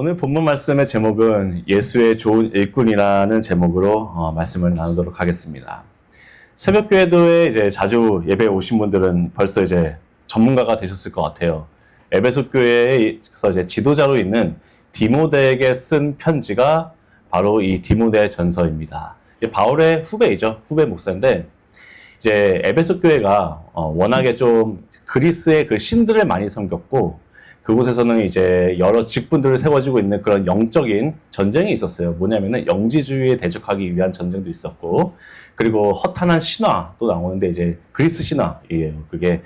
오늘 본문 말씀의 제목은 예수의 좋은 일꾼이라는 제목으로 말씀을 나누도록 하겠습니다. 새벽교회도에 이제 자주 예배에 오신 분들은 벌써 이제 전문가가 되셨을 것 같아요. 에베소 교회에서 이제 지도자로 있는 디모데에게 쓴 편지가 바로 이 디모데 전서입니다. 바울의 후배이죠. 후배 목사인데 이제 에베소 교회가 워낙에 좀 그리스의 그 신들을 많이 섬겼고 그곳에서는 이제 여러 직분들을 세워지고 있는 그런 영적인 전쟁이 있었어요. 뭐냐면은 영지주의에 대적하기 위한 전쟁도 있었고, 그리고 허탄한 신화도 나오는데 이제 그리스 신화이에요. 그게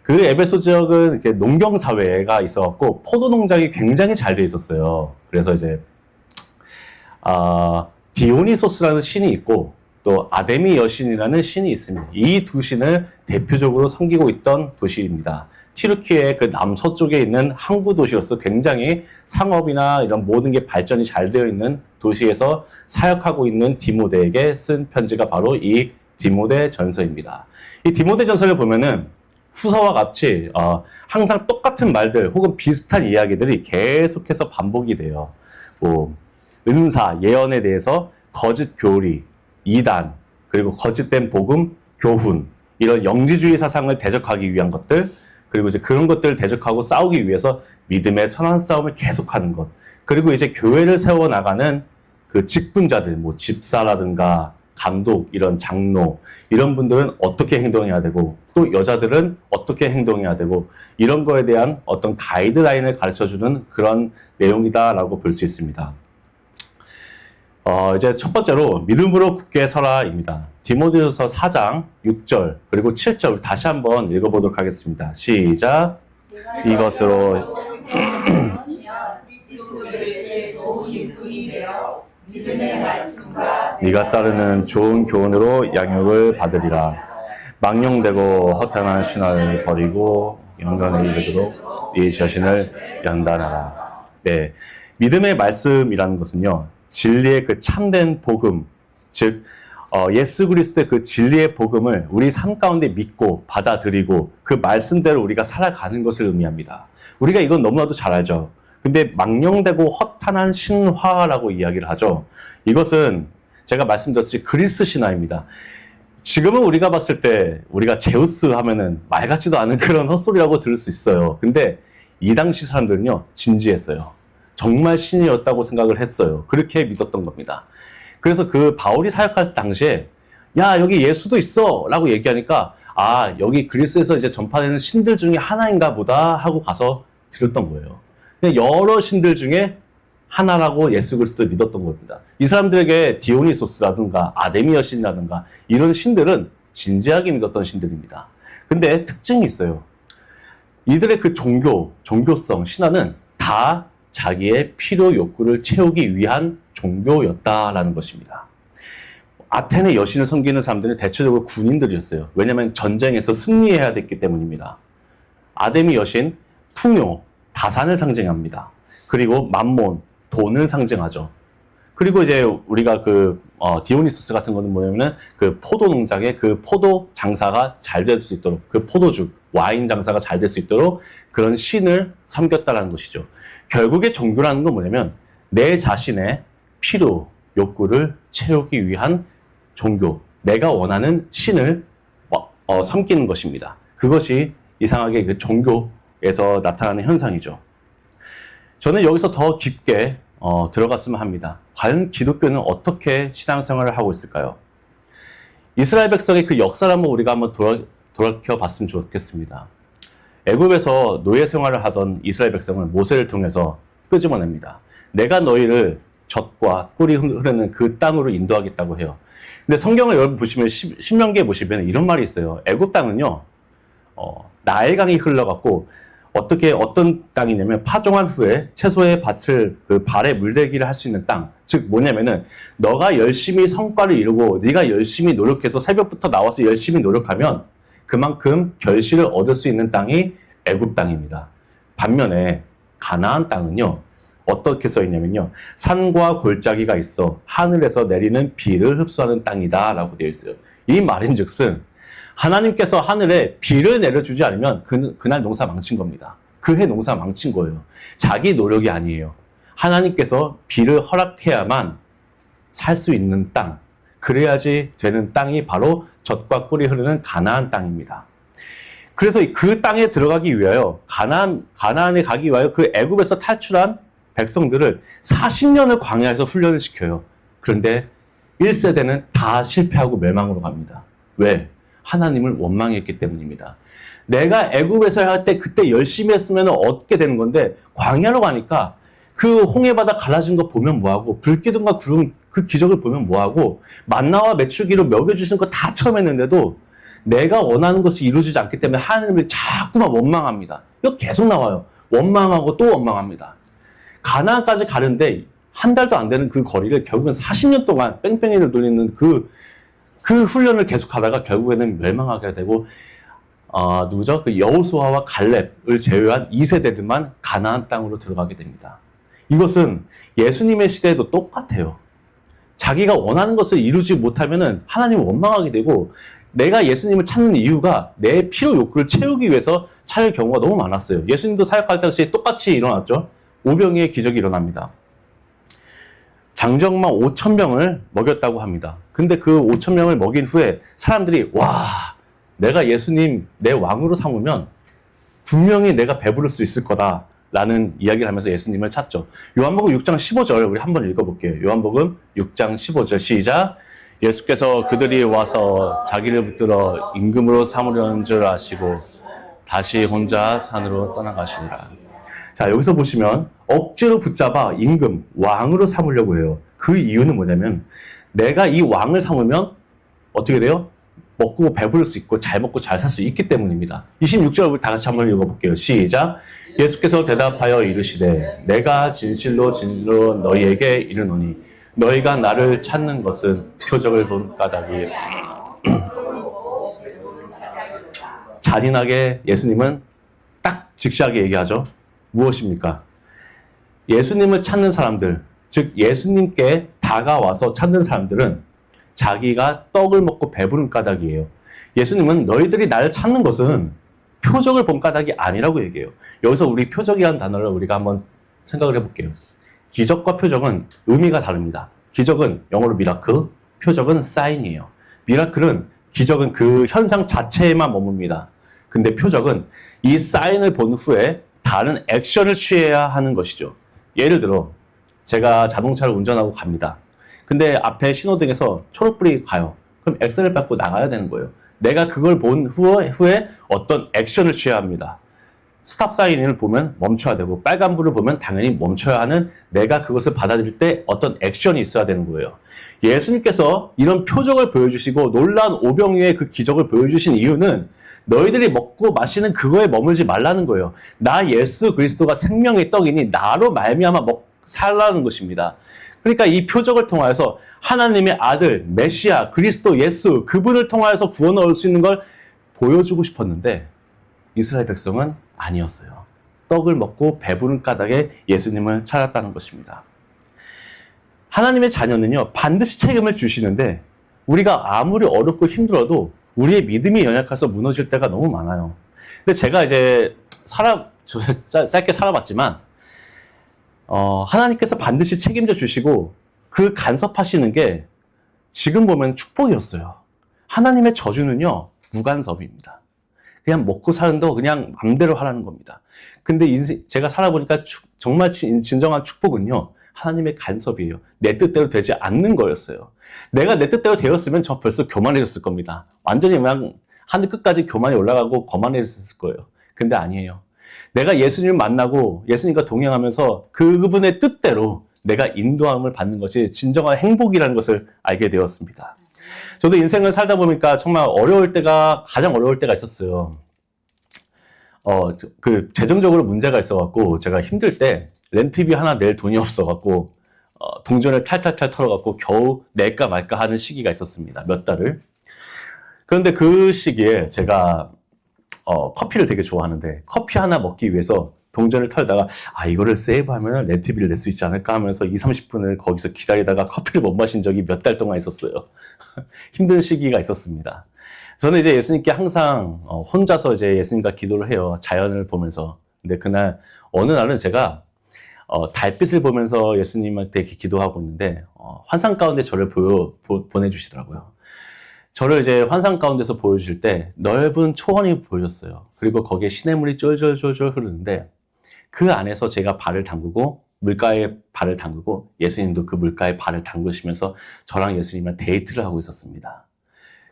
그 에베소 지역은 이렇게 농경 사회가 있었고 포도 농장이 굉장히 잘 돼 있었어요. 그래서 이제 디오니소스라는 신이 있고 또 아데미 여신이라는 신이 있습니다. 이 두 신을 대표적으로 섬기고 있던 도시입니다. 튀르키예의 그 남서쪽에 있는 항구 도시로서 굉장히 상업이나 이런 모든 게 발전이 잘 되어 있는 도시에서 사역하고 있는 디모데에게 쓴 편지가 바로 이 디모데 전서입니다. 이 디모데 전서를 보면은 후서와 같이 항상 똑같은 말들 혹은 비슷한 이야기들이 계속해서 반복이 돼요. 뭐 은사, 예언에 대해서 거짓 교리, 이단, 그리고 거짓된 복음, 교훈, 이런 영지주의 사상을 대적하기 위한 것들, 그리고 이제 그런 것들을 대적하고 싸우기 위해서 믿음의 선한 싸움을 계속하는 것, 그리고 이제 교회를 세워나가는 그 직분자들, 뭐 집사라든가 감독, 이런 장로, 이런 분들은 어떻게 행동해야 되고, 또 여자들은 어떻게 행동해야 되고, 이런 거에 대한 어떤 가이드라인을 가르쳐주는 그런 내용이다라고 볼 수 있습니다. 이제 첫 번째로 믿음으로 굳게 서라입니다. 디모데전서 4장 6절 그리고 7절 다시 한번 읽어보도록 하겠습니다. 시작. 이것으로 네가 따르는 좋은 교훈으로 양육을 받으리라. 망령되고 허탄한 신화를 버리고 영광에 이르도록 네 자신을 연단하라. 네, 믿음의 말씀이라는 것은요, 진리의 그 참된 복음, 즉 예수 그리스도의 그 진리의 복음을 우리 삶 가운데 믿고 받아들이고 그 말씀대로 우리가 살아가는 것을 의미합니다. 우리가 이건 너무나도 잘 알죠. 근데 망령되고 허탄한 신화라고 이야기를 하죠. 이것은 제가 말씀드렸듯이 그리스 신화입니다. 지금은 우리가 봤을 때 우리가 제우스 하면은 말 같지도 않은 그런 헛소리라고 들을 수 있어요. 근데 이 당시 사람들은요, 진지했어요. 정말 신이었다고 생각을 했어요. 그렇게 믿었던 겁니다. 그래서 그 바울이 사역할 당시에 야, 여기 예수도 있어 라고 얘기하니까 여기 그리스에서 이제 전파되는 신들 중에 하나인가 보다 하고 가서 들었던 거예요. 그냥 여러 신들 중에 하나라고 예수 그리스도를 믿었던 겁니다. 이 사람들에게 디오니소스라든가 아데미 여신이라든가 이런 신들은 진지하게 믿었던 신들입니다. 근데 특징이 있어요. 이들의 그 종교성, 신화는 다 자기의 필요 욕구를 채우기 위한 종교였다라는 것입니다. 아테네 여신을 섬기는 사람들은 대체적으로 군인들이었어요. 왜냐하면 전쟁에서 승리해야 됐기 때문입니다. 아데미 여신, 풍요, 다산을 상징합니다. 그리고 만몬, 돈을 상징하죠. 그리고 이제 우리가 디오니소스 같은 거는 뭐냐면은 그 포도 농장에 그 포도 장사가 잘 될 수 있도록, 그 포도주, 와인 장사가 잘 될 수 있도록 그런 신을 섬겼다라는 것이죠. 결국에 종교라는 건 뭐냐면 내 자신의 필요, 욕구를 채우기 위한 종교, 내가 원하는 신을 섬기는 것입니다. 그것이 이상하게 그 종교에서 나타나는 현상이죠. 저는 여기서 더 깊게 들어갔으면 합니다. 과연 기독교는 어떻게 신앙생활을 하고 있을까요? 이스라엘 백성의 그 역사를 우리가 한번 돌아켜봤으면 좋겠습니다. 애굽에서 노예 생활을 하던 이스라엘 백성은 모세를 통해서 끄집어냅니다. 내가 너희를 젖과 꿀이 흐르는 그 땅으로 인도하겠다고 해요. 근데 성경을 여러분 보시면 신명기에 보시면 이런 말이 있어요. 애굽 땅은요, 나일강이 흘러갔고 어떤 땅이냐면 파종한 후에 채소의 밭을 그 발에 물대기를 할 수 있는 땅. 즉 뭐냐면은 너가 열심히 성과를 이루고 네가 열심히 노력해서 새벽부터 나와서 열심히 노력하면 그만큼 결실을 얻을 수 있는 땅이 애굽 땅입니다. 반면에 가나안 땅은요, 어떻게 써 있냐면요, 산과 골짜기가 있어 하늘에서 내리는 비를 흡수하는 땅이다 라고 되어 있어요. 이 말인즉슨 하나님께서 하늘에 비를 내려주지 않으면 그날 농사 망친 겁니다. 그 해 농사 망친 거예요. 자기 노력이 아니에요. 하나님께서 비를 허락해야만 살 수 있는 땅, 그래야지 되는 땅이 바로 젖과 꿀이 흐르는 가나안 땅입니다. 그래서 그 땅에 들어가기 위하여 가나안에 가기 위하여 그 애굽에서 탈출한 백성들을 40년을 광야에서 훈련을 시켜요. 그런데 1세대는 다 실패하고 멸망으로 갑니다. 왜? 하나님을 원망했기 때문입니다. 내가 애굽에서 할 때 그때 열심히 했으면 어떻게 되는 건데 광야로 가니까 그 홍해바다 갈라진 거 보면 뭐하고 불기둥과 구름 그 기적을 보면 뭐하고 만나와 메추기로 먹여주신 거 다 처음 했는데도 내가 원하는 것이 이루어지지 않기 때문에 하나님을 자꾸만 원망합니다. 이거 계속 나와요. 원망하고 또 원망합니다. 가나안까지 가는데 한 달도 안 되는 그 거리를 결국은 40년 동안 뺑뺑이를 돌리는 그 훈련을 계속 하다가 결국에는 멸망하게 되고 누구죠? 그 여호수아와 갈렙을 제외한 2세대들만 가나안 땅으로 들어가게 됩니다. 이것은 예수님의 시대에도 똑같아요. 자기가 원하는 것을 이루지 못하면은 하나님을 원망하게 되고 내가 예수님을 찾는 이유가 내 필요 욕구를 채우기 위해서 찾을 경우가 너무 많았어요. 예수님도 사역할 당시 똑같이 일어났죠. 오병이의 기적이 일어납니다. 장정만 5,000명을 먹였다고 합니다. 근데 그 5,000명을 먹인 후에 사람들이 와, 내가 예수님 내 왕으로 삼으면 분명히 내가 배부를 수 있을 거다 라는 이야기를 하면서 예수님을 찾죠. 요한복음 6장 15절 우리 한번 읽어볼게요. 요한복음 6장 15절 시작. 예수께서 그들이 와서 자기를 붙들어 임금으로 삼으려는 줄 아시고 다시 혼자 산으로 떠나가시니라. 자, 여기서 보시면 억지로 붙잡아 임금, 왕으로 삼으려고 해요. 그 이유는 뭐냐면 내가 이 왕을 삼으면 어떻게 돼요? 먹고 배부를 수 있고 잘 먹고 잘 살 수 있기 때문입니다. 26절 우리 다 같이 한번 읽어볼게요. 시작. 예수께서 대답하여 이르시되 내가 진실로 진실로 너희에게 이르노니 너희가 나를 찾는 것은 표적을 본 까닭이 잔인하게 예수님은 딱 직시하게 얘기하죠. 무엇입니까? 예수님을 찾는 사람들, 즉 예수님께 다가와서 찾는 사람들은 자기가 떡을 먹고 배부른 까닭이에요. 예수님은 너희들이 나를 찾는 것은 표적을 본 까닭이 아니라고 얘기해요. 여기서 우리 표적이라는 단어를 우리가 한번 생각을 해볼게요. 기적과 표적은 의미가 다릅니다. 기적은 영어로 미라클, 표적은 사인이에요. 미라클은 기적은 그 현상 자체에만 머뭅니다. 근데 표적은 이 사인을 본 후에 다른 액션을 취해야 하는 것이죠. 예를 들어 제가 자동차를 운전하고 갑니다. 근데 앞에 신호등에서 초록불이 가요. 그럼 엑셀을 밟고 나가야 되는 거예요. 내가 그걸 본 후에 어떤 액션을 취해야 합니다. 스탑 사인을 보면 멈춰야 되고 빨간불을 보면 당연히 멈춰야 하는 내가 그것을 받아들일 때 어떤 액션이 있어야 되는 거예요. 예수님께서 이런 표적을 보여주시고 놀라운 오병이의 그 기적을 보여주신 이유는 너희들이 먹고 마시는 그거에 머물지 말라는 거예요. 나 예수 그리스도가 생명의 떡이니 나로 말미암아 살라는 것입니다. 그러니까 이 표적을 통하여서 하나님의 아들 메시아 그리스도 예수 그분을 통하여서 구원을 얻을 수 있는 걸 보여주고 싶었는데 이스라엘 백성은 아니었어요. 떡을 먹고 배부른 까닭에 예수님을 찾았다는 것입니다. 하나님의 자녀는요 반드시 책임을 주시는데 우리가 아무리 어렵고 힘들어도 우리의 믿음이 연약해서 무너질 때가 너무 많아요. 근데 제가 이제 짧게 살아봤지만 하나님께서 반드시 책임져 주시고 그 간섭하시는 게 지금 보면 축복이었어요. 하나님의 저주는요 무간섭입니다. 그냥 먹고 사는 거 그냥 맘대로 하라는 겁니다. 근데 제가 살아보니까 정말 진정한 축복은요 하나님의 간섭이에요. 내 뜻대로 되지 않는 거였어요. 내가 내 뜻대로 되었으면 저 벌써 교만해졌을 겁니다. 완전히 그냥 하늘 끝까지 교만이 올라가고 거만해졌을 거예요. 근데 아니에요. 내가 예수님을 만나고 예수님과 동행하면서 그분의 뜻대로 내가 인도함을 받는 것이 진정한 행복이라는 것을 알게 되었습니다. 저도 인생을 살다 보니까 정말 가장 어려울 때가 있었어요. 재정적으로 문제가 있어갖고 제가 힘들 때 렌트비 하나 낼 돈이 없어갖고 동전을 탈탈탈 털어갖고 겨우 낼까 말까 하는 시기가 있었습니다. 몇 달을. 그런데 그 시기에 제가 커피를 되게 좋아하는데 커피 하나 먹기 위해서 동전을 털다가 이거를 세이브하면 렌트비를 낼 수 있지 않을까 하면서 20-30분을 거기서 기다리다가 커피를 못 마신 적이 몇 달 동안 있었어요. 힘든 시기가 있었습니다. 저는 이제 예수님께 항상 혼자서 이제 예수님과 기도를 해요. 자연을 보면서. 근데 그날 어느 날은 제가 달빛을 보면서 예수님한테 이렇게 기도하고 있는데 환상 가운데 저를 보내주시더라고요. 저를 이제 환상 가운데서 보여주실 때 넓은 초원이 보여졌어요. 그리고 거기에 시냇물이 쫄쫄쫄쫄 흐르는데 그 안에서 제가 발을 담그고 물가에 발을 담그고 예수님도 그 물가에 발을 담그시면서 저랑 예수님이랑 데이트를 하고 있었습니다.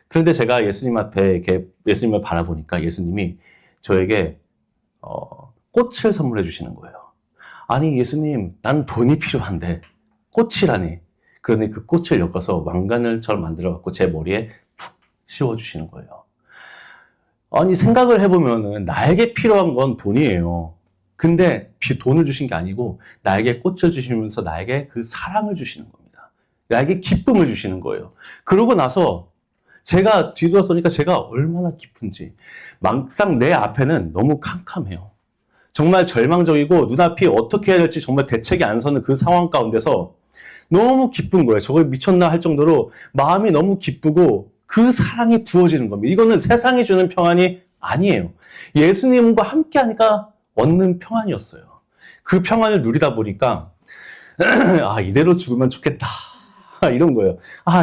그런데 제가 예수님 앞에 이렇게 예수님을 바라보니까 예수님이 저에게 꽃을 선물해 주시는 거예요. 아니 예수님, 난 돈이 필요한데 꽃이라니. 그러니 그 꽃을 엮어서 왕관을처럼 만들어 갖고 제 머리에 푹 씌워 주시는 거예요. 아니 생각을 해보면은 나에게 필요한 건 돈이에요. 근데 돈을 주신 게 아니고 나에게 꽃을 주시면서 나에게 그 사랑을 주시는 겁니다. 나에게 기쁨을 주시는 거예요. 그러고 나서 제가 뒤돌아서니까 제가 얼마나 기쁜지. 막상 내 앞에는 너무 캄캄해요. 정말 절망적이고 눈앞이 어떻게 해야 될지 정말 대책이 안 서는 그 상황 가운데서 너무 기쁜 거예요. 저걸 미쳤나 할 정도로 마음이 너무 기쁘고 그 사랑이 부어지는 겁니다. 이거는 세상이 주는 평안이 아니에요. 예수님과 함께 하니까 얻는 평안이었어요. 그 평안을 누리다 보니까 이대로 죽으면 좋겠다. 이런 거예요.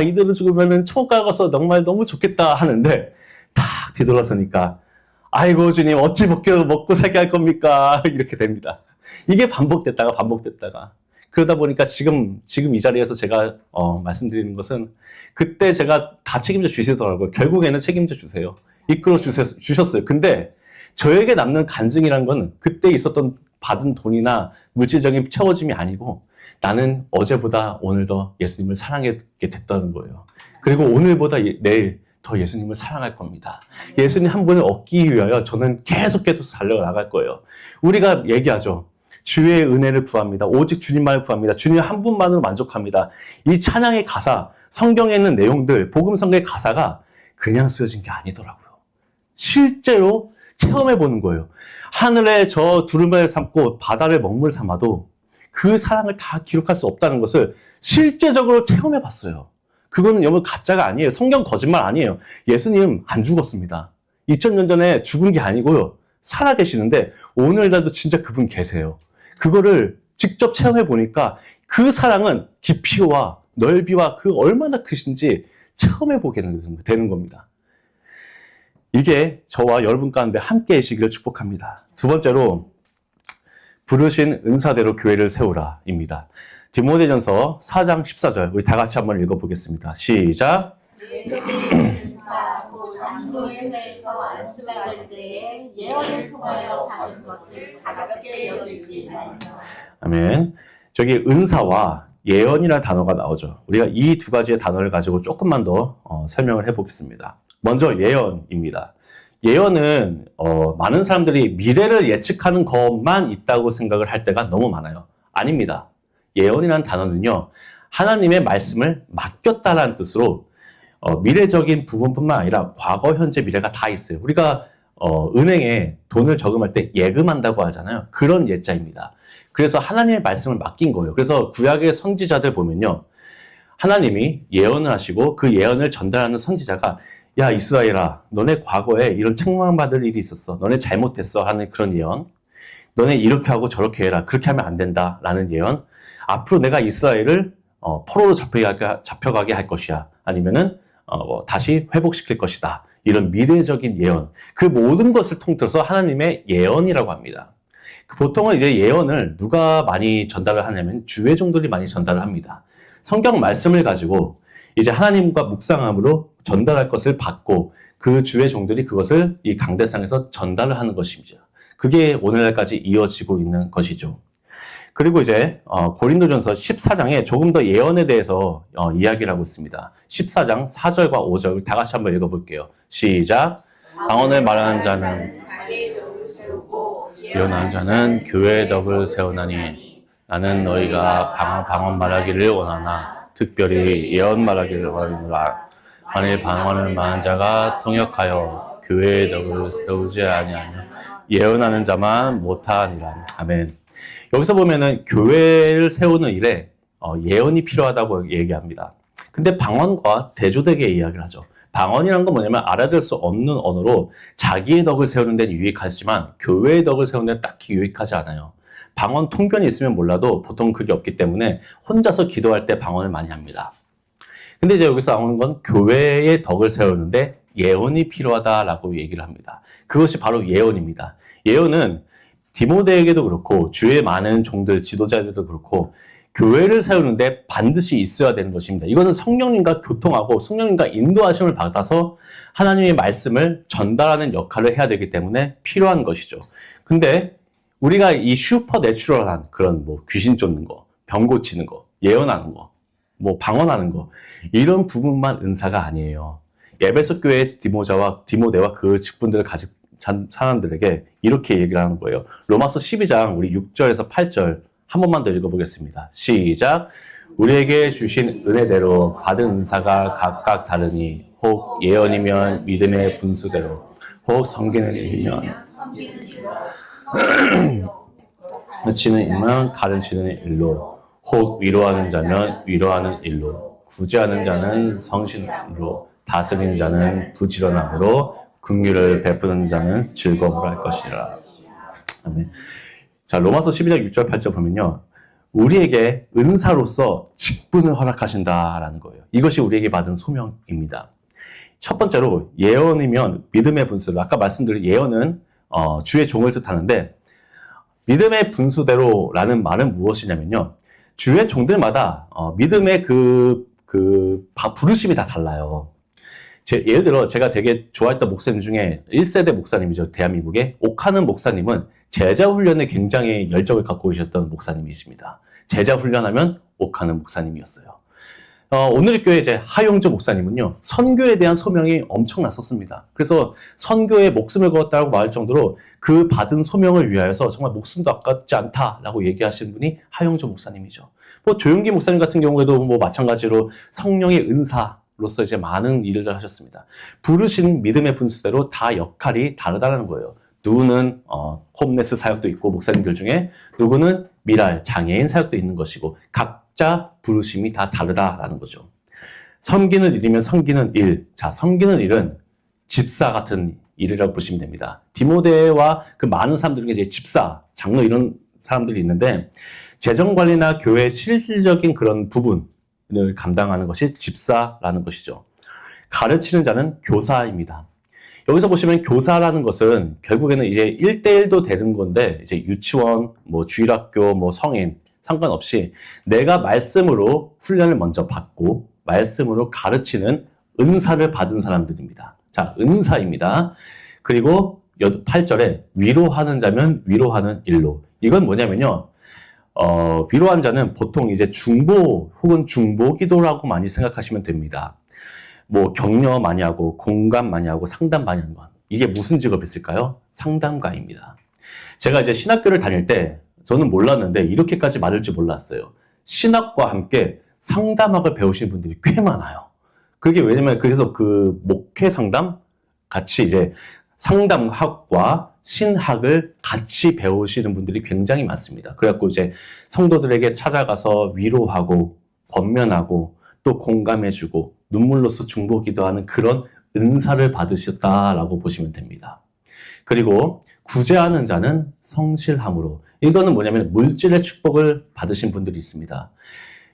이대로 죽으면 천국 가서 정말 너무 좋겠다 하는데 딱 뒤돌아서니까 아이고 주님 어찌 먹고 살게 할 겁니까? 이렇게 됩니다. 이게 반복됐다가 그러다 보니까 지금 이 자리에서 제가 말씀드리는 것은 그때 제가 다 책임져 주시더라고요. 결국에는 책임져 주세요. 이끌어 주셨어요. 근데 저에게 남는 간증이란 건 그때 있었던 받은 돈이나 물질적인 채워짐이 아니고 나는 어제보다 오늘 더 예수님을 사랑하게 됐다는 거예요. 그리고 오늘보다 내일 더 예수님을 사랑할 겁니다. 예수님 한 분을 얻기 위하여 저는 계속 달려나갈 거예요. 우리가 얘기하죠. 주의 은혜를 구합니다. 오직 주님만을 구합니다. 주님 한 분만으로 만족합니다. 이 찬양의 가사, 성경에 있는 내용들, 복음성경의 가사가 그냥 쓰여진 게 아니더라고요. 실제로 체험해보는 거예요. 하늘에 저 두루마리를 삼고 바다를 먹물 삼아도 그 사랑을 다 기록할 수 없다는 것을 실제적으로 체험해봤어요. 그거는 여러분 가짜가 아니에요. 성경 거짓말 아니에요. 예수님 안 죽었습니다. 2000년 전에 죽은 게 아니고요. 살아계시는데 오늘날도 진짜 그분 계세요. 그거를 직접 체험해보니까 그 사랑은 깊이와 넓이와 그 얼마나 크신지 체험해보게 되는 겁니다. 이게 저와 여러분 가운데 함께 계시기를 축복합니다. 두 번째로 부르신 은사대로 교회를 세우라입니다. 디모데전서 4장 14절 우리 다 같이 한번 읽어보겠습니다. 시작. 장로의 회에서 안수받을 때에 예언을 통하여 받은 것을 가볍게 여기지 말며. 아멘. 저기 은사와 예언이라는 단어가 나오죠. 우리가 이 두 가지의 단어를 가지고 조금만 더 설명을 해보겠습니다. 먼저 예언입니다. 예언은 많은 사람들이 미래를 예측하는 것만 있다고 생각을 할 때가 너무 많아요. 아닙니다. 예언이라는 단어는요, 하나님의 말씀을 맡겼다라는 뜻으로 미래적인 부분뿐만 아니라 과거, 현재, 미래가 다 있어요. 우리가 은행에 돈을 저금할 때 예금한다고 하잖아요. 그런 예자입니다. 그래서 하나님의 말씀을 맡긴 거예요. 그래서 구약의 선지자들 보면요, 하나님이 예언을 하시고 그 예언을 전달하는 선지자가 야 이스라엘아, 너네 과거에 이런 책망받을 일이 있었어. 너네 잘못했어 하는 그런 예언. 너네 이렇게 하고 저렇게 해라. 그렇게 하면 안 된다 라는 예언. 앞으로 내가 이스라엘을 포로로 잡혀가게 할 것이야. 아니면은 다시 회복시킬 것이다. 이런 미래적인 예언. 그 모든 것을 통틀어서 하나님의 예언이라고 합니다. 보통은 이제 예언을 누가 많이 전달을 하냐면 주의 종들이 많이 전달을 합니다. 성경 말씀을 가지고 이제 하나님과 묵상함으로 전달할 것을 받고 그 주의 종들이 그것을 이 강대상에서 전달을 하는 것입니다. 그게 오늘날까지 이어지고 있는 것이죠. 그리고 이제 고린도전서 14장에 조금 더 예언에 대해서 이야기를 하고 있습니다. 14장 4절과 5절 다 같이 한번 읽어볼게요. 시작. 방언을 말하는 자는 예언하는 자는 교회의 덕을 세우나니 나는 너희가 방언 말하기를 원하나 특별히 예언 말하기를 원하노라. 만일 방언을 말하는 자가 통역하여 교회의 덕을 세우지 아니하며 예언하는 자만 못하니라. 아멘. 여기서 보면은 교회를 세우는 일에 예언이 필요하다고 얘기합니다. 근데 방언과 대조되게 이야기를 하죠. 방언이라는 건 뭐냐면 알아들 수 없는 언어로 자기의 덕을 세우는 데는 유익하지만 교회의 덕을 세우는 데는 딱히 유익하지 않아요. 방언 통변이 있으면 몰라도 보통 그게 없기 때문에 혼자서 기도할 때 방언을 많이 합니다. 근데 이제 여기서 나오는 건 교회의 덕을 세우는데 예언이 필요하다라고 얘기를 합니다. 그것이 바로 예언입니다. 예언은 디모데에게도 그렇고 주의 많은 종들, 지도자들도 그렇고 교회를 세우는데 반드시 있어야 되는 것입니다. 이것은 성령님과 교통하고 성령님과 인도하심을 받아서 하나님의 말씀을 전달하는 역할을 해야 되기 때문에 필요한 것이죠. 근데 우리가 이 슈퍼내추럴한 그런 뭐 귀신 쫓는 거, 병 고치는 거, 예언하는 거, 뭐 방언하는 거 이런 부분만 은사가 아니에요. 에베소 교회의 디모데와 그 직분들을 가진 사람들에게 이렇게 얘기를 하는 거예요. 로마서 12장 우리 6절에서 8절 한 번만 더 읽어보겠습니다. 시작. 우리에게 주신 은혜대로 받은 은사가 각각 다르니 혹 예언이면 믿음의 분수대로 혹 섬기는 일이면 가르치는 일이면 가르치는 일로 혹 위로하는 자면 위로하는 일로 구제하는 자는 성신으로 다스리는 자는 부지런함으로 긍휼을 베푸는 자는 즐거움으로 할 것이라. 아멘. 자, 로마서 12장 6절 8절 보면요. 우리에게 은사로서 직분을 허락하신다라는 거예요. 이것이 우리에게 받은 소명입니다. 첫 번째로 예언이면 믿음의 분수대로. 아까 말씀드린 예언은 주의 종을 뜻하는데 믿음의 분수대로라는 말은 무엇이냐면요. 주의 종들마다 믿음의 부르심이 다 달라요. 예를 들어 제가 되게 좋아했던 목사님 중에 1세대 목사님이죠. 대한민국의 옥하는 목사님은 제자 훈련에 굉장히 열정을 갖고 계셨던 목사님이십니다. 제자 훈련하면 옥하는 목사님이었어요. 오늘의 교회 이제 하용주 목사님은요, 선교에 대한 소명이 엄청났었습니다. 그래서 선교에 목숨을 걸었다고 말할 정도로 그 받은 소명을 위하여서 정말 목숨도 아깝지 않다라고 얘기하시는 분이 하용주 목사님이죠. 뭐 조용기 목사님 같은 경우에도 뭐 마찬가지로 성령의 은사로서 이제 많은 일을 하셨습니다. 부르신 믿음의 분수대로 다 역할이 다르다는 거예요. 누구는 홈네스 사역도 있고 목사님들 중에 누구는 미랄 장애인 사역도 있는 것이고 각자 부르심이 다 다르다라는 거죠. 섬기는 일이면 섬기는 일. 자, 섬기는 일은 집사 같은 일이라고 보시면 됩니다. 디모데와 그 많은 사람들 중에 이제 집사, 장로 이런 사람들이 있는데 재정관리나 교회의 실질적인 그런 부분을 감당하는 것이 집사라는 것이죠. 가르치는 자는 교사입니다. 여기서 보시면 교사라는 것은 결국에는 이제 1대1도 되는 건데 이제 유치원, 뭐 주일학교, 뭐 성인 상관없이 내가 말씀으로 훈련을 먼저 받고 말씀으로 가르치는 은사를 받은 사람들입니다. 자, 은사입니다. 그리고 8절에 위로하는 자면 위로하는 일로. 이건 뭐냐면요. 위로한 자는 보통 이제 중보 혹은 중보 기도라고 많이 생각하시면 됩니다. 뭐 격려 많이 하고 공감 많이 하고 상담 많이 하는 것. 이게 무슨 직업이었을까요? 상담가입니다. 제가 이제 신학교를 다닐 때 저는 몰랐는데 이렇게까지 많을 줄 몰랐어요. 신학과 함께 상담학을 배우시는 분들이 꽤 많아요. 그게 왜냐면 그래서 그 목회 상담 같이 이제 상담학과 신학을 같이 배우시는 분들이 굉장히 많습니다. 그래갖고 이제 성도들에게 찾아가서 위로하고 권면하고 또 공감해주고 눈물로써 중보기도하는 그런 은사를 받으셨다라고 보시면 됩니다. 그리고 구제하는 자는 성실함으로. 이거는 뭐냐면 물질의 축복을 받으신 분들이 있습니다.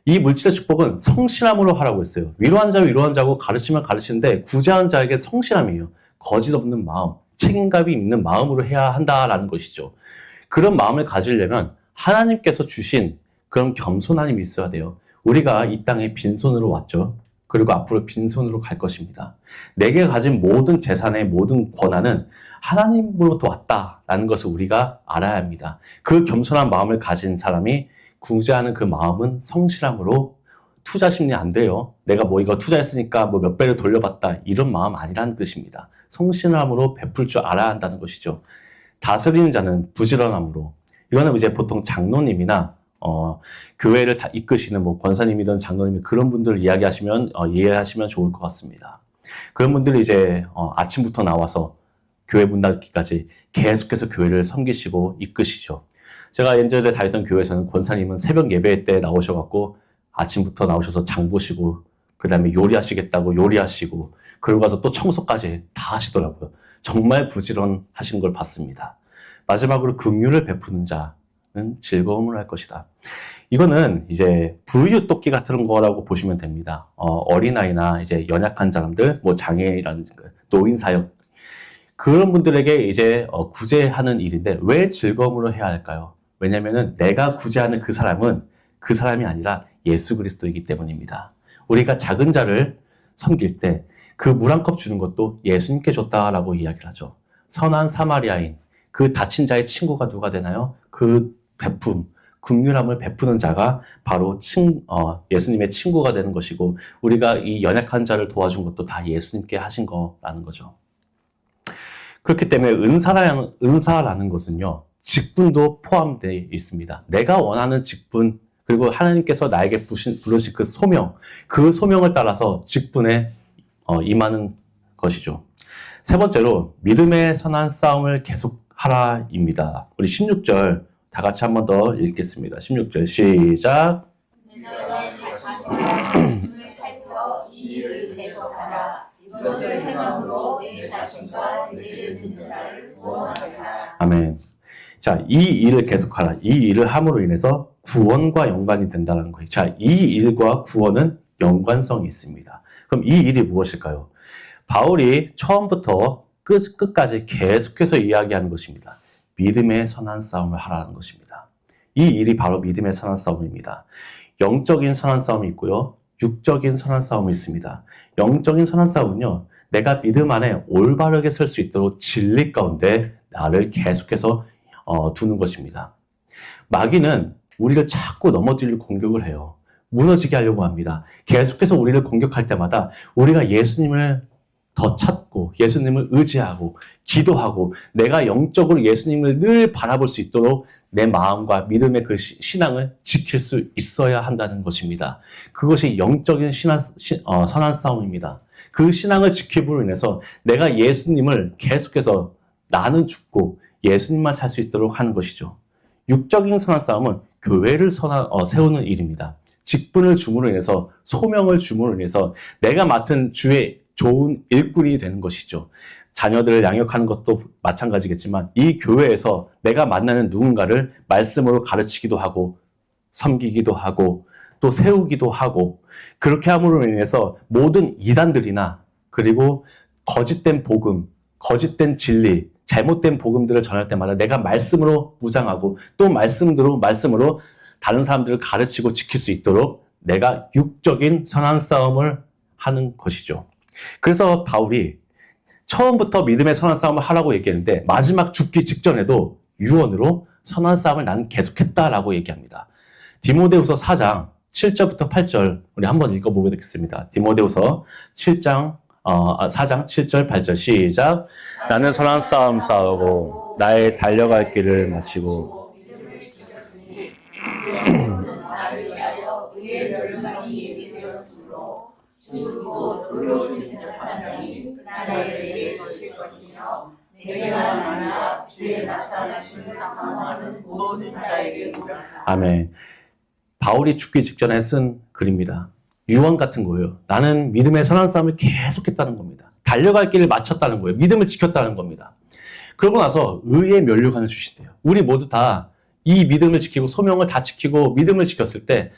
이 물질의 축복은 성실함으로 하라고 했어요. 위로한 자고 가르치면 가르치는데 구제하는 자에게 성실함이에요. 거짓 없는 마음, 책임감이 있는 마음으로 해야 한다라는 것이죠. 그런 마음을 가지려면 하나님께서 주신 그런 겸손함이 있어야 돼요. 우리가 이 땅에 빈손으로 왔죠. 그리고 앞으로 빈손으로 갈 것입니다. 내게 가진 모든 재산의 모든 권한은 하나님으로부터 왔다라는 것을 우리가 알아야 합니다. 그 겸손한 마음을 가진 사람이 구제하는 그 마음은 성실함으로 투자 심리 안 돼요. 내가 뭐 이거 투자했으니까 뭐 몇 배를 돌려받다 이런 마음 아니라는 뜻입니다. 성실함으로 베풀 줄 알아야 한다는 것이죠. 다스리는 자는 부지런함으로. 이거는 이제 보통 장로님이나 교회를 다 이끄시는 뭐 권사님이든 장로님 그런 분들 이야기하시면 이해하시면 좋을 것 같습니다. 그런 분들이 이제 아침부터 나와서 교회 문 닫기까지 계속해서 교회를 섬기시고 이끄시죠. 제가 예전에 다녔던 교회에서는 권사님은 새벽 예배 때 나오셔갖고 아침부터 나오셔서 장 보시고 그 다음에 요리하시겠다고 요리하시고 그러고 가서 또 청소까지 다 하시더라고요. 정말 부지런하신 걸 봤습니다. 마지막으로 긍휼을 베푸는 자. 즐거움을 할 것이다. 이거는 이제 부유토끼 같은 거라고 보시면 됩니다. 어린아이나 이제 연약한 사람들, 뭐 장애라든지 노인사역, 그런 분들에게 이제 구제하는 일인데 왜 즐거움으로 해야 할까요? 왜냐면은 내가 구제하는 그 사람은 그 사람이 아니라 예수 그리스도이기 때문입니다. 우리가 작은 자를 섬길 때 그 물 한 컵 주는 것도 예수님께 줬다라고 이야기를 하죠. 선한 사마리아인, 그 다친 자의 친구가 누가 되나요? 그 베품, 긍휼함을 베푸는 자가 바로 예수님의 친구가 되는 것이고, 우리가 이 연약한 자를 도와준 것도 다 예수님께 하신 거라는 거죠. 그렇기 때문에 은사라는 것은요, 직분도 포함되어 있습니다. 내가 원하는 직분, 그리고 하나님께서 나에게 부르신 그 소명, 그 소명을 따라서 직분에 임하는 것이죠. 세 번째로 믿음의 선한 싸움을 계속하라입니다. 우리 16절 다 같이 한 번 더 읽겠습니다. 16절 시작. 아멘. 자, 이 일을 계속하라. 이 일을 함으로 인해서 구원과 연관이 된다는 거예요. 자, 이 일과 구원은 연관성이 있습니다. 그럼 이 일이 무엇일까요? 바울이 처음부터 끝까지 계속해서 이야기하는 것입니다. 믿음의 선한 싸움을 하라는 것입니다. 이 일이 바로 믿음의 선한 싸움입니다. 영적인 선한 싸움이 있고요. 육적인 선한 싸움이 있습니다. 영적인 선한 싸움은요, 내가 믿음 안에 올바르게 설 수 있도록 진리 가운데 나를 계속해서 두는 것입니다. 마귀는 우리를 자꾸 넘어뜨릴 공격을 해요. 무너지게 하려고 합니다. 계속해서 우리를 공격할 때마다 우리가 예수님을 더 찾고 예수님을 의지하고 기도하고 내가 영적으로 예수님을 늘 바라볼 수 있도록 내 마음과 믿음의 그 신앙을 지킬 수 있어야 한다는 것입니다. 그것이 영적인 선한 싸움입니다. 그 신앙을 지킴으로 인해서 내가 예수님을 계속해서 나는 죽고 예수님만 살 수 있도록 하는 것이죠. 육적인 선한 싸움은 교회를 세우는 일입니다. 직분을 줌으로 인해서, 소명을 줌으로 인해서 내가 맡은 주의 좋은 일꾼이 되는 것이죠. 자녀들을 양육하는 것도 마찬가지겠지만 이 교회에서 내가 만나는 누군가를 말씀으로 가르치기도 하고 섬기기도 하고 또 세우기도 하고, 그렇게 함으로 인해서 모든 이단들이나 그리고 거짓된 복음, 거짓된 진리, 잘못된 복음들을 전할 때마다 내가 말씀으로 무장하고 또 말씀으로 다른 사람들을 가르치고 지킬 수 있도록 내가 육적인 선한 싸움을 하는 것이죠. 그래서 바울이 처음부터 믿음의 선한 싸움을 하라고 얘기했는데 마지막 죽기 직전에도 유언으로 선한 싸움을 나는 계속했다라고 얘기합니다. 디모데후서 4장 7절부터 8절 우리 한번 읽어보겠습니다. 디모데후서 4장 7절 8절 시작. 나는 선한 싸움 싸우고 나의 달려갈 길을 마치고 아멘. 바울이 죽기 직전에 쓴 글입니다. 유언 같은 거예요. 나는 믿음의 선한 싸움을 계속했다는 겁니다. 달려갈 길을 마쳤다는 거예요. 믿음을 지켰다는 겁니다. 그러고 나서 의의 면류관을 주신대요. 우리 모두 다 이 믿음을 지키고 소명을 다 지키고 믿음을 지켰을 때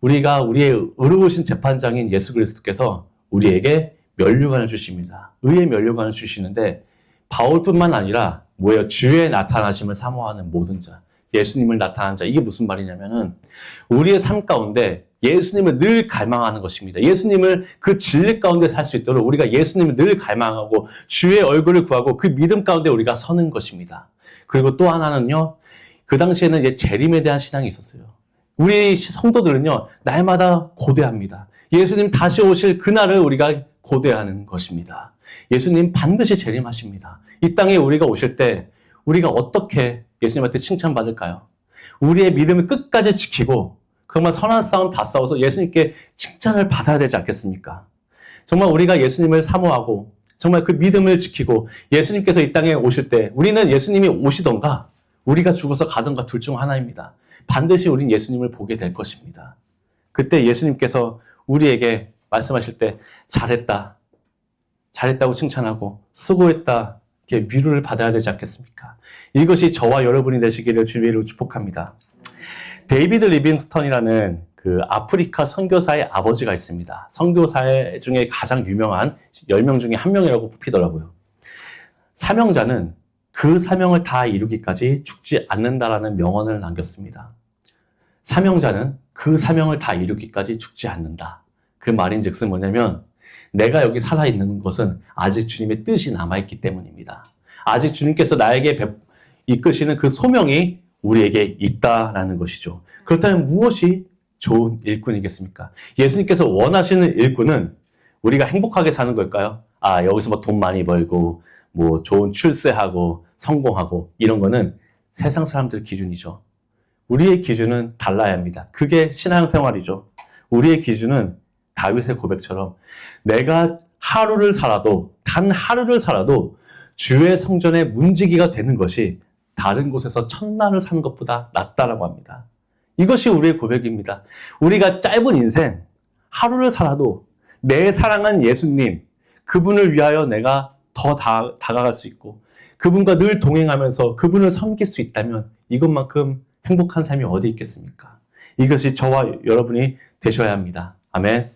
우리가 우리의 의로우신 재판장인 예수 그리스도께서 우리에게 면류관을 주십니다. 의의 면류관을 주시는데 바울뿐만 아니라 뭐예요? 주의 나타나심을 사모하는 모든 자, 예수님을 나타나는 자. 이게 무슨 말이냐면은 우리의 삶 가운데 예수님을 늘 갈망하는 것입니다. 예수님을 그 진리 가운데 살 수 있도록 우리가 예수님을 늘 갈망하고 주의 얼굴을 구하고 그 믿음 가운데 우리가 서는 것입니다. 그리고 또 하나는요, 그 당시에는 이제 재림에 대한 신앙이 있었어요. 우리 성도들은요, 날마다 고대합니다. 예수님 다시 오실 그날을 우리가 고대하는 것입니다. 예수님 반드시 재림하십니다. 이 땅에 우리가 오실 때 우리가 어떻게 예수님한테 칭찬받을까요? 우리의 믿음을 끝까지 지키고 정말 선한 싸움 다 싸워서 예수님께 칭찬을 받아야 되지 않겠습니까? 정말 우리가 예수님을 사모하고 정말 그 믿음을 지키고 예수님께서 이 땅에 오실 때 우리는 예수님이 오시던가 우리가 죽어서 가던가 둘 중 하나입니다. 반드시 우린 예수님을 보게 될 것입니다. 그때 예수님께서 우리에게 말씀하실 때 잘했다, 잘했다고 칭찬하고 수고했다, 이렇게 위로를 받아야 되지 않겠습니까? 이것이 저와 여러분이 되시기를 주의로 축복합니다. 데이비드 리빙스턴이라는 그 아프리카 선교사의 아버지가 있습니다. 선교사 중에 가장 유명한 10명 중에 한 명이라고 뽑히더라고요. 사명자는 그 사명을 다 이루기까지 죽지 않는다라는 명언을 남겼습니다. 사명자는 그 사명을 다 이루기까지 죽지 않는다. 그 말인즉슨 뭐냐면 내가 여기 살아있는 것은 아직 주님의 뜻이 남아있기 때문입니다. 아직 주님께서 나에게 이끄시는 그 소명이 우리에게 있다라는 것이죠. 그렇다면 무엇이 좋은 일꾼이겠습니까? 예수님께서 원하시는 일꾼은 우리가 행복하게 사는 걸까요? 여기서 뭐 돈 많이 벌고 뭐 좋은 출세하고 성공하고 이런 거는 세상 사람들 기준이죠. 우리의 기준은 달라야 합니다. 그게 신앙생활이죠. 우리의 기준은 다윗의 고백처럼 내가 하루를 살아도 단 하루를 살아도 주의 성전에 문지기가 되는 것이 다른 곳에서 천날을 사는 것보다 낫다라고 합니다. 이것이 우리의 고백입니다. 우리가 짧은 인생 하루를 살아도 내 사랑한 예수님 그분을 위하여 내가 더 다가갈 수 있고 그분과 늘 동행하면서 그분을 섬길 수 있다면 이것만큼 행복한 삶이 어디 있겠습니까? 이것이 저와 여러분이 되셔야 합니다. 아멘.